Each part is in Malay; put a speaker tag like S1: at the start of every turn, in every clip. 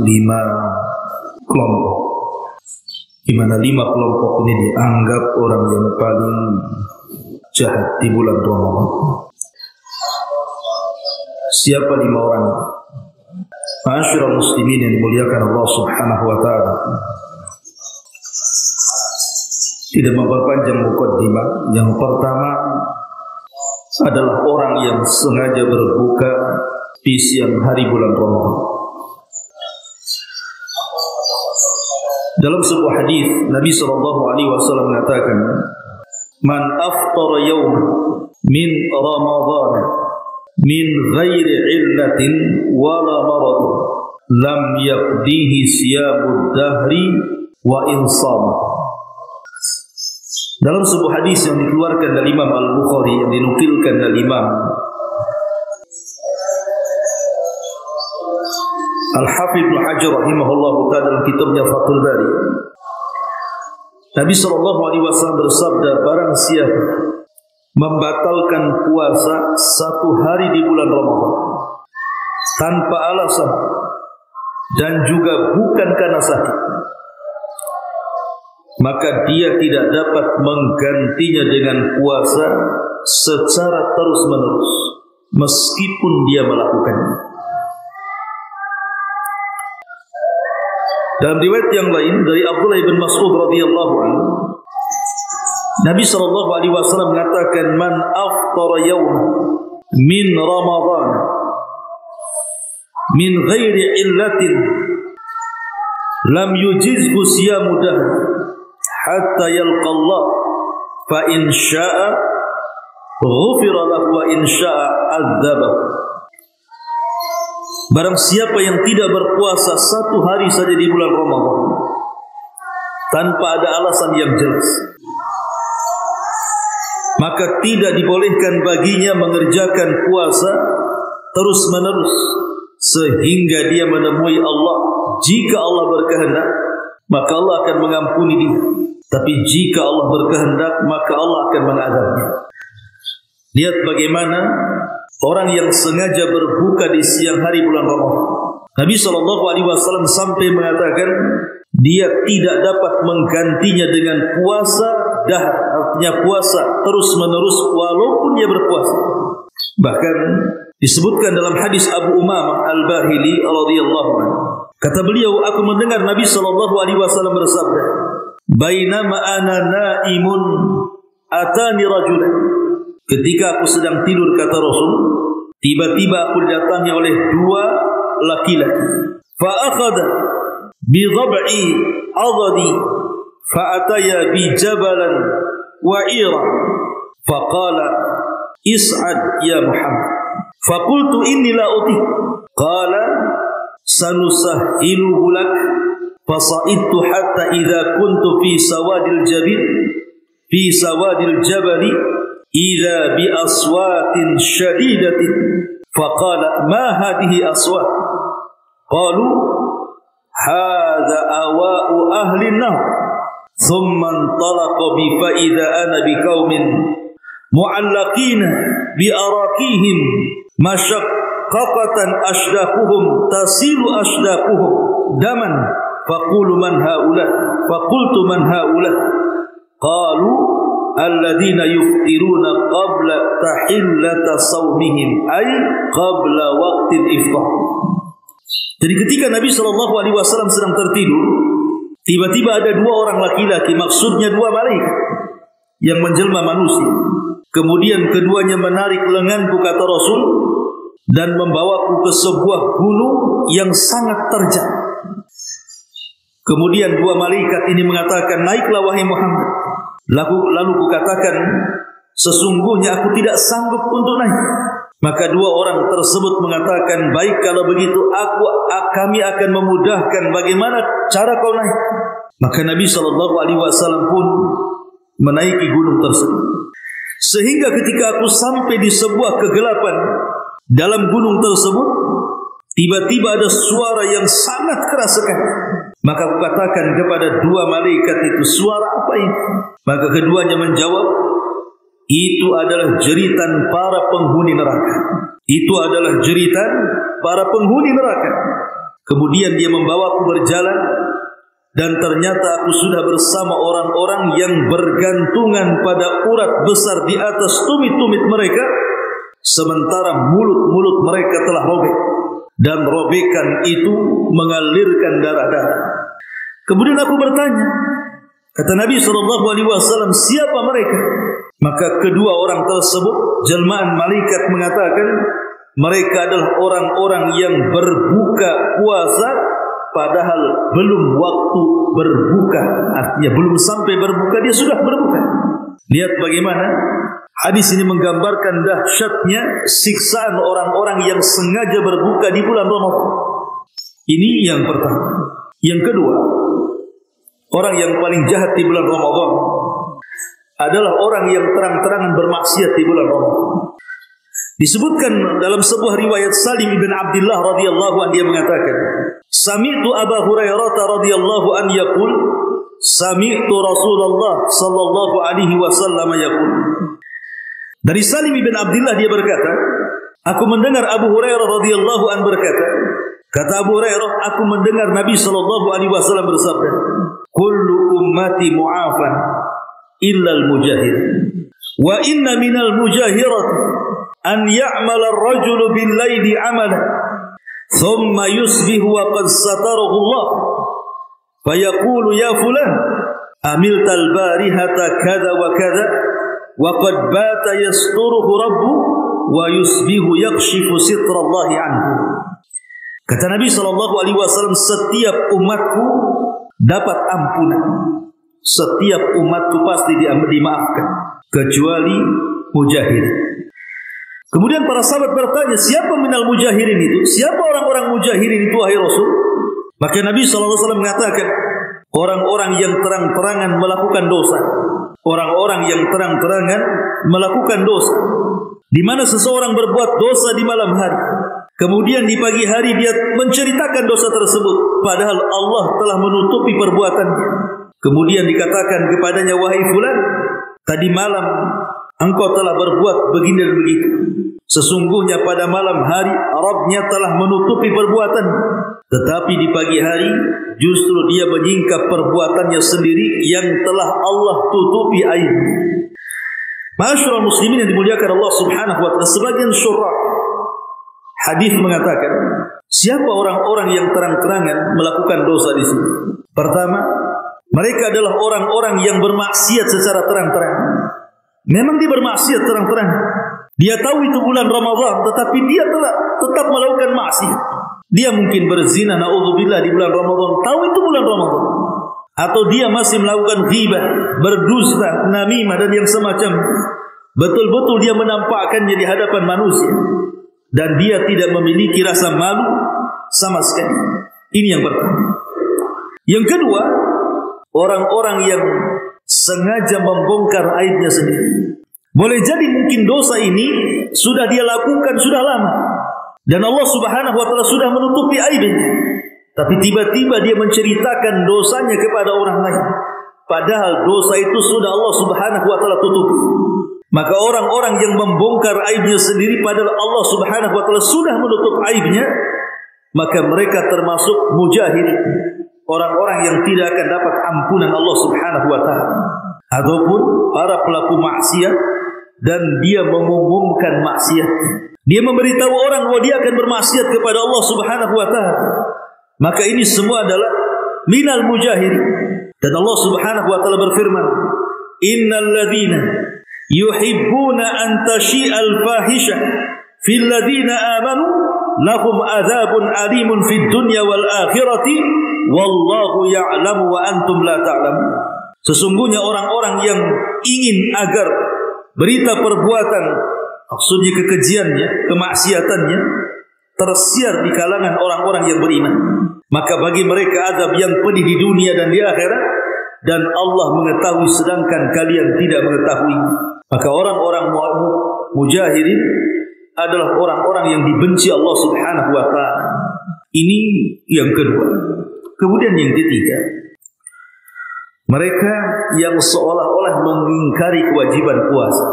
S1: 5 kelompok, di mana 5 kelompok ini dianggap orang yang paling jahat di bulan Ramadan. Siapa 5 orang? Ma'asyiral muslimin yang dimuliakan Allah Subhanahu wa taala. Tidak memperpanjang mukaddimah, yang pertama adalah orang yang sengaja berbuka di siang hari bulan Ramadan. Dalam sebuah hadis Nabi SAW mengatakan, "Man aftara yawman min Ramadan min ghairi illatin wala marad lam yaqdihi siyamud dahri wa insama." Dalam sebuah hadis yang dikeluarkan dari Imam Al-Bukhari, yang dinukilkan dari Imam Al-Hafidh Ibn Hajar rahimahullah ta'ala dalam kitabnya Fathul Bari, Nabi SAW bersabda, barang siapa membatalkan puasa 1 hari di bulan Ramadan tanpa alasan dan juga bukan karena sakit, maka dia tidak dapat menggantinya dengan puasa secara terus-menerus meskipun dia melakukannya. Dalam riwayat yang lain dari Abdullah bin Mas'ud radhiyallahu anhu, Nabi SAW mengatakan, "Man aftara yawman min Ramadan min ghairi illatin lam yujizhu siyamu dahr hatta yalqa Allah fa in syaa'a ghufira lahu wa in syaa'a adzaba." Barang siapa yang tidak berpuasa 1 hari saja di bulan Ramadan tanpa ada alasan yang jelas, maka tidak dibolehkan baginya mengerjakan puasa terus-menerus sehingga dia menemui Allah. Jika Allah berkehendak, maka Allah akan mengampuni dia. Tapi jika Allah berkehendak, maka Allah akan mengadabnya. Lihat bagaimana orang yang sengaja berbuka di siang hari bulan Ramadan. Nabi SAW sampai mengatakan dia tidak dapat menggantinya dengan puasa dahr, artinya puasa terus-menerus walaupun dia berpuasa. Bahkan disebutkan dalam hadis Abu Umamah Al-Bahili radhiyallahu anhu, kata beliau, aku mendengar Nabi SAW bersabda, "Bainama ana naimun atani rajulan." Ketika aku sedang tidur, kata Rasul, tiba-tiba aku didatangi oleh 2 laki-laki. Fa akhadha bi dhab'i adadi fa ataya bi jabalan wa ira fa qala is'ad ya Muhammad. Fa qultu inni la uti. Qala sanusahhiluhu lak. Fa sa'idtu hatta idza kuntu fi sawadil jabali إذا بأصوات شديدة فقال ما هذه أصوات قالوا هذا أواء أهل النار ثم انطلق بي فإذا أنا بقوم معلقين بأراكيهم مشققة أشداقهم تصير أشداقهم دما فقلت من هؤلاء قالوا alladzina yuftiruna qabla tahillata saumihim ay qabla waqtil iftar. Jadi ketika Nabi SAW sedang tertidur, tiba-tiba ada 2 orang laki-laki, maksudnya 2 malaikat yang menjelma manusia. Kemudian keduanya menarik lenganku, kata Rasul, dan membawaku ke sebuah gunung yang sangat terjal. Kemudian 2 malaikat ini mengatakan, naiklah wahai Muhammad. Lalu kukatakan, sesungguhnya aku tidak sanggup untuk naik. Maka 2 orang tersebut mengatakan, baik kalau begitu kami akan memudahkan bagaimana cara kau naik. Maka Nabi SAW pun menaiki gunung tersebut. Sehingga ketika aku sampai di sebuah kegelapan dalam gunung tersebut, tiba-tiba ada suara yang sangat keras sekali. Maka aku katakan kepada 2 malaikat itu, suara apa ini? Maka keduanya menjawab, itu adalah jeritan para penghuni neraka. Itu adalah jeritan para penghuni neraka. Kemudian dia membawaku berjalan, dan ternyata aku sudah bersama orang-orang yang bergantungan pada urat besar di atas tumit-tumit mereka, sementara mulut-mulut mereka telah robek, dan robekan itu mengalirkan darah-darah. Kemudian aku bertanya, kata Nabi SAW, siapa mereka? Maka kedua orang tersebut, jelmaan malaikat, mengatakan, mereka adalah orang-orang yang berbuka puasa padahal belum waktu berbuka. Artinya belum sampai berbuka, dia sudah berbuka. Lihat bagaimana hadis ini menggambarkan dahsyatnya siksaan orang-orang yang sengaja berbuka di bulan Ramadan. Ini yang pertama. Yang kedua, orang yang paling jahat di bulan Ramadan adalah orang yang terang-terangan bermaksiat di bulan Ramadan. Disebutkan dalam sebuah riwayat Salim ibn Abdullah radhiyallahu anhu, dia mengatakan, sami'tu Abu Hurairah radhiyallahu anhu yaqul, sami'tu Rasulullah sallallahu alaihi wasallam yaqul. Dari Salim ibn Abdullah dia berkata, aku mendengar Abu Hurairah radhiyallahu anhu berkata, kata Abu Hurairah, aku mendengar Nabi sallallahu alaihi wasallam bersabda, kullu ummati mu'afan illa al-mujahir, wa inna minal mujahirati an ya'mala ar-rajulu bil-laili 'amalan thumma yusbihu wa qad satarahu Allah fayaqulu ya fulan amilta al-barihata kadha wa kadha wa qad bata yasturuhu rabbu wa yusbihu yakshifu sitra Allah anhu. Kata Nabi SAW, setiap umatku dapat ampunan, setiap umatku pasti dimaafkan kecuali mujahid. Kemudian para sahabat bertanya, siapa minal mujahirin itu? Siapa orang-orang mujahirin itu, wahai Rasul? Maka Nabi SAW mengatakan, orang-orang yang terang-terangan melakukan dosa. Orang-orang yang terang-terangan melakukan dosa. Di mana seseorang berbuat dosa di malam hari, kemudian di pagi hari dia menceritakan dosa tersebut, padahal Allah telah menutupi perbuatannya. Kemudian dikatakan kepadanya, wahai fulan, tadi malam engkau telah berbuat begini dan begitu. Sesungguhnya pada malam hari Rabbnya telah menutupi perbuatan, tetapi di pagi hari justru dia menyingkap perbuatannya sendiri yang telah Allah tutupi aibnya. Ma'asyiral muslimin yang dimuliakan Allah Subhanahu wa taala, sebagian syurah hadis mengatakan, siapa orang-orang yang terang-terangan melakukan dosa di sini? Pertama, mereka adalah orang-orang yang bermaksiat secara terang-terang. Memang dia bermaksiat terang-terang. Dia tahu itu bulan Ramadan, tetapi dia telah tetap melakukan maksiat. Dia mungkin berzina, na'udzubillah, di bulan Ramadan, tahu itu bulan Ramadan. Atau dia masih melakukan ghibah, berdusta, namimah dan yang semacam. Betul-betul dia menampakkannya di hadapan manusia, dan dia tidak memiliki rasa malu sama sekali. Ini yang pertama. Yang kedua, orang-orang yang sengaja membongkar aibnya sendiri. Boleh jadi mungkin dosa ini sudah dia lakukan sudah lama, dan Allah Subhanahu wa taala sudah menutupi aibnya, tapi tiba-tiba dia menceritakan dosanya kepada orang lain, padahal dosa itu sudah Allah Subhanahu wa taala tutupi. Maka orang-orang yang membongkar aibnya sendiri padahal Allah Subhanahu wa taala sudah menutup aibnya, maka mereka termasuk mujahid, orang-orang yang tidak akan dapat ampunan Allah Subhanahu wa taala. Ataupun para pelaku maksiat, dan dia mengumumkan maksiatnya. Dia memberitahu orang bahwa dia akan bermaksiat kepada Allah Subhanahu wa taala. Maka ini semua adalah minal mujahid. Dan Allah Subhanahu wa taala berfirman, innal ladzina yuhibbuna an tashi'al fahisha fil ladzina amanu lahum adzabun alimun fid dunya wal akhirati wallahu ya'lamu wa antum la ta'lamun. Sesungguhnya orang-orang yang ingin agar berita perbuatan, maksudnya kekejiannya, kemaksiatannya, tersiar di kalangan orang-orang yang beriman, maka bagi mereka azab yang pedih di dunia dan di akhirat, dan Allah mengetahui sedangkan kalian tidak mengetahui. Maka orang-orang mujahidin adalah orang-orang yang dibenci Allah Subhanahu wa taala. Ini yang kedua. Kemudian yang ketiga, mereka yang seolah-olah mengingkari kewajiban puasa.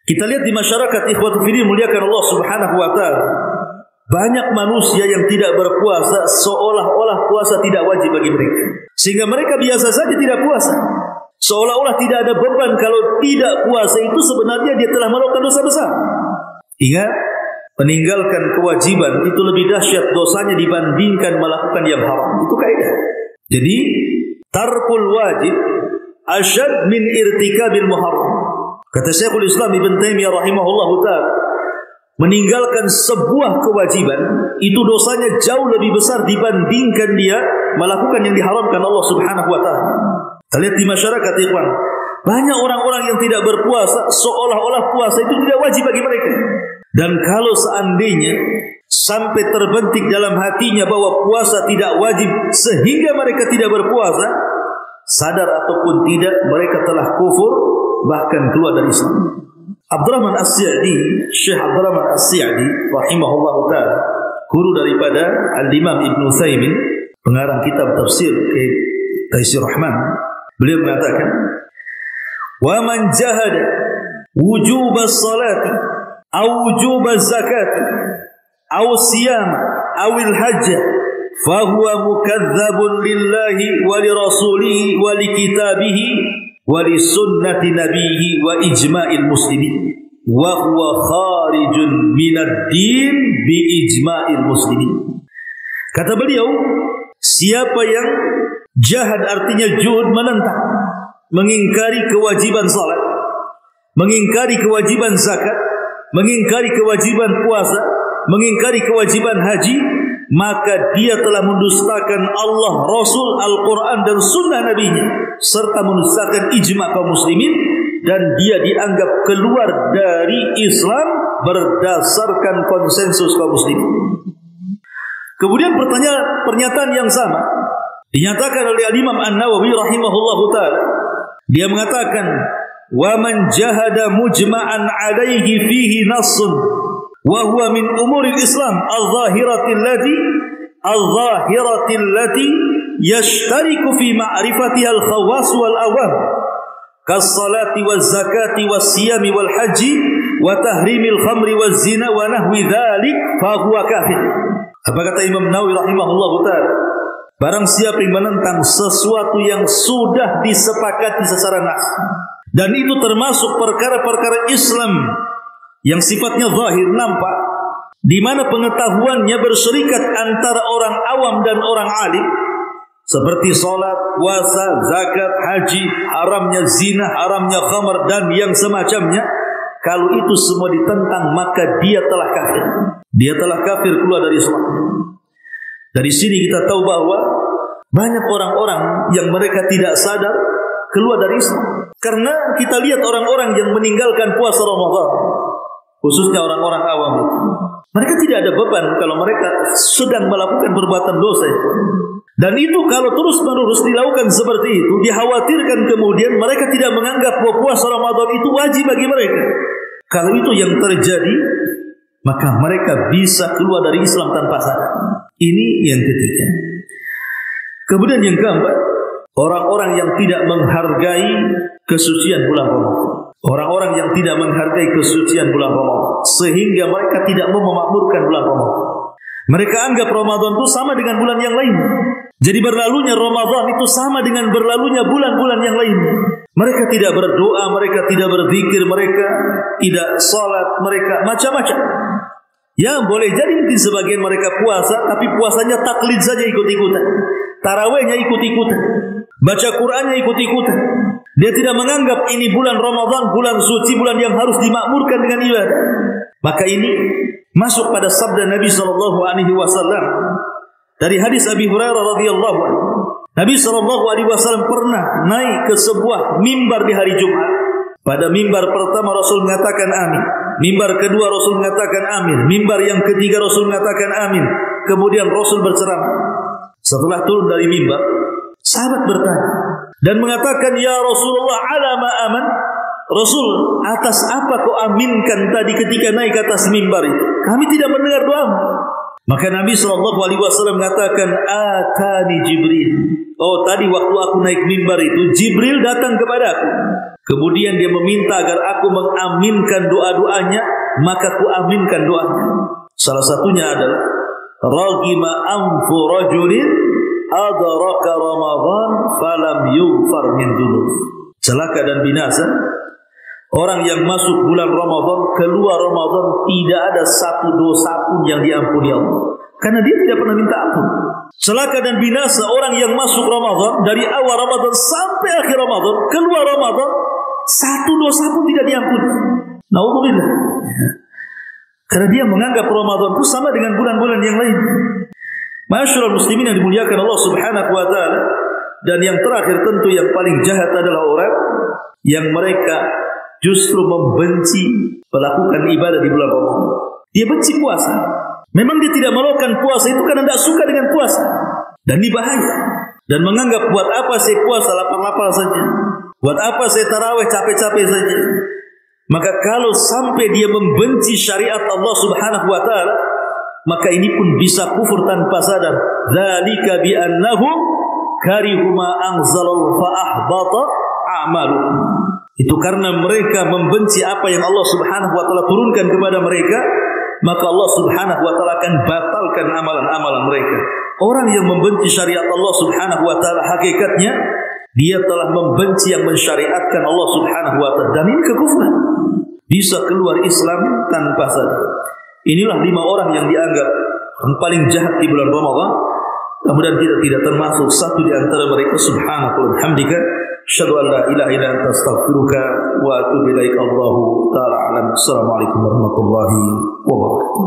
S1: Kita lihat di masyarakat, ikhwatu fillah muliakan Allah Subhanahu wa taala, banyak manusia yang tidak berpuasa seolah-olah puasa tidak wajib bagi mereka. Sehingga mereka biasa saja tidak puasa. Seolah-olah tidak ada beban kalau tidak puasa itu sebenarnya dia telah melakukan dosa besar. Ingat, meninggalkan kewajiban itu lebih dahsyat dosanya dibandingkan melakukan yang haram. Itu kaidah. Jadi, tarkul wajib asyad min irtikabil muharram. Kata Syekhul Islam Ibn Taimiyah rahimahullahu ta'ala, meninggalkan sebuah kewajiban itu dosanya jauh lebih besar dibandingkan dia melakukan yang diharamkan Allah Subhanahu wa taala. Kita lihat di masyarakat, ikhwan, banyak orang-orang yang tidak berpuasa seolah-olah puasa itu tidak wajib bagi mereka. Dan kalau seandainya sampai terbentik dalam hatinya bahwa puasa tidak wajib sehingga mereka tidak berpuasa, sadar ataupun tidak, mereka telah kufur bahkan keluar dari Islam. Abdurrahman As-Sa'di, Syekh Abdurrahman As-Sa'di rahimahullahu ta'ala, guru daripada Al-Imam Ibn Utsaimin, pengarang kitab tafsir Taisir Rahman, beliau mengatakan, wa man jahada wujub as-salati aw wujub az-zakati aw siyam aw al-hajj fa huwa mukadzdzabun lillahi wa li rasulihi wa li kitabihi wa li sunnati nabiyhi wa ijma'il muslimin wa huwa kharijun minad din bi ijma'il muslimin. Kata beliau, siapa yang jahad artinya juhud, menentang, mengingkari kewajiban salat, mengingkari kewajiban zakat, mengingkari kewajiban puasa, mengingkari kewajiban haji, maka dia telah mendustakan Allah, Rasul, Al-Quran dan sunnah Nabi-Nya, serta mendustakan ijma' kaum muslimin, dan dia dianggap keluar dari Islam berdasarkan konsensus kaum muslimin. Kemudian pernyataan yang sama dinyatakan oleh Imam An-Nawawi rahimahullahu ta'ala. Dia mengatakan, wa man jahada mujma'an alaihi fihi nassun wa huwa min umuril Islam al-zahirati allati yashtariku fi ma'rifatiha al-khawas wal awam kas-salati waz-zakati was-siyami wal-haji wa tahrimil khamri waz-zina wa nahwi dhalik fa huwa kafir. Apa kata Imam Nawawi rahimahullahu ta'ala? Barang siapa yang menentang sesuatu yang sudah disepakati secara nas, dan itu termasuk perkara-perkara Islam yang sifatnya zahir, nampak, di mana pengetahuannya berserikat antara orang awam dan orang alim, seperti salat, puasa, zakat, haji, haramnya zina, haramnya khamar dan yang semacamnya. Kalau itu semua ditentang, maka dia telah kafir. Dia telah kafir, keluar dari Islam. Dari sini kita tahu bahwa banyak orang-orang yang mereka tidak sadar keluar dari Islam. Karena kita lihat orang-orang yang meninggalkan puasa Ramadan, khususnya orang-orang awam itu, mereka tidak ada beban kalau mereka sedang melakukan perbuatan dosa itu. Dan itu kalau terus-menerus dilakukan seperti itu, dikhawatirkan kemudian mereka tidak menganggap bahwa puasa Ramadan itu wajib bagi mereka. Kalau itu yang terjadi, maka mereka bisa keluar dari Islam tanpa sadar. Ini yang ketiga. Kemudian yang keempat, orang-orang yang tidak menghargai kesucian bulan Ramadan. Orang-orang yang tidak menghargai kesucian bulan Ramadan, sehingga mereka tidak mau memakmurkan bulan Ramadan. Mereka anggap Ramadan itu sama dengan bulan yang lain. Jadi berlalunya Ramadan itu sama dengan berlalunya bulan-bulan yang lain. Mereka tidak berdoa, mereka tidak berzikir, mereka tidak salat, mereka macam-macam. Ya, boleh jadi mungkin sebagian mereka puasa, tapi puasanya taklid saja, ikut-ikutan. Tarawihnya ikut-ikutan. Baca Qur'annya ikut-ikutan. Dia tidak menganggap ini bulan Ramadan, bulan suci, bulan yang harus dimakmurkan dengan ibadah. Maka ini masuk pada sabda Nabi SAW dari hadis Abi Hurairah radhiyallahu anhu. Nabi SAW pernah naik ke sebuah mimbar di hari Jumat. Pada mimbar pertama Rasul mengatakan amin. Mimbar kedua Rasul mengatakan amin. Mimbar yang ketiga Rasul mengatakan amin. Kemudian Rasul berceramah. Setelah turun dari mimbar, sahabat bertanya dan mengatakan, ya Rasulullah, ala ma aman? Rasul, atas apa kau aminkan tadi ketika naik ke atas mimbar itu? Kami tidak mendengar doamu. Maka Nabi SAW mengatakan, atani Jibril. Oh, tadi waktu aku naik mimbar itu, Jibril datang kepada aku. Kemudian dia meminta agar aku mengaminkan doa-doanya maka ku aminkan doanya. Salah satunya adalah ragima anfu rajulin adraka Ramadan falam yughfar min dzunub. Celaka dan binasa orang yang masuk bulan Ramadan, keluar Ramadan tidak ada satu dosa pun yang diampuni Allah, karena dia tidak pernah minta ampun. Celaka dan binasa orang yang masuk Ramadan, dari awal Ramadan sampai akhir Ramadan, keluar Ramadan satu dosa pun tidak diampuni. Naudzubillah. Karena dia menganggap Ramadan itu sama dengan bulan-bulan yang lain. Ma'asyiral muslimin yang dimuliakan Allah Subhanahu wa taala. Dan yang terakhir tentu yang paling jahat adalah orang yang mereka justru membenci melakukan ibadah di bulan Ramadan. Dia benci puasa. Memang dia tidak melakukan puasa itu karena tidak suka dengan puasa. Dan ini bahaya. Dan menganggap buat apa saya puasa lapar-lapar saja. Buat apa saya tarawih capek-capek saja. Maka kalau sampai dia membenci syariat Allah Subhanahu wa taala, maka ini pun bisa kufur tanpa sadar. Dzalika bi annahum karihu ma anzalallahu fa ahbata a'maluhum. Itu karena mereka membenci apa yang Allah Subhanahu wa taala turunkan kepada mereka, maka Allah Subhanahu wa taala akan batalkan amalan-amalan mereka. Orang yang membenci syariat Allah Subhanahu wa taala hakikatnya dia telah membenci yang mensyariatkan Allah Subhanahu wa taala, dan ini kekufuran. Bisa keluar Islam tanpa sadar. Inilah 5 orang yang dianggap yang paling jahat di bulan Ramadan. Kemudian kita tidak termasuk satu di antara mereka. Subhanaka wa bihamdika asyhadu an la ilaha illa anta astaghfiruka wa atubu ilaik. Allahu taala alam. Assalamualaikum warahmatullahi wabarakatuh.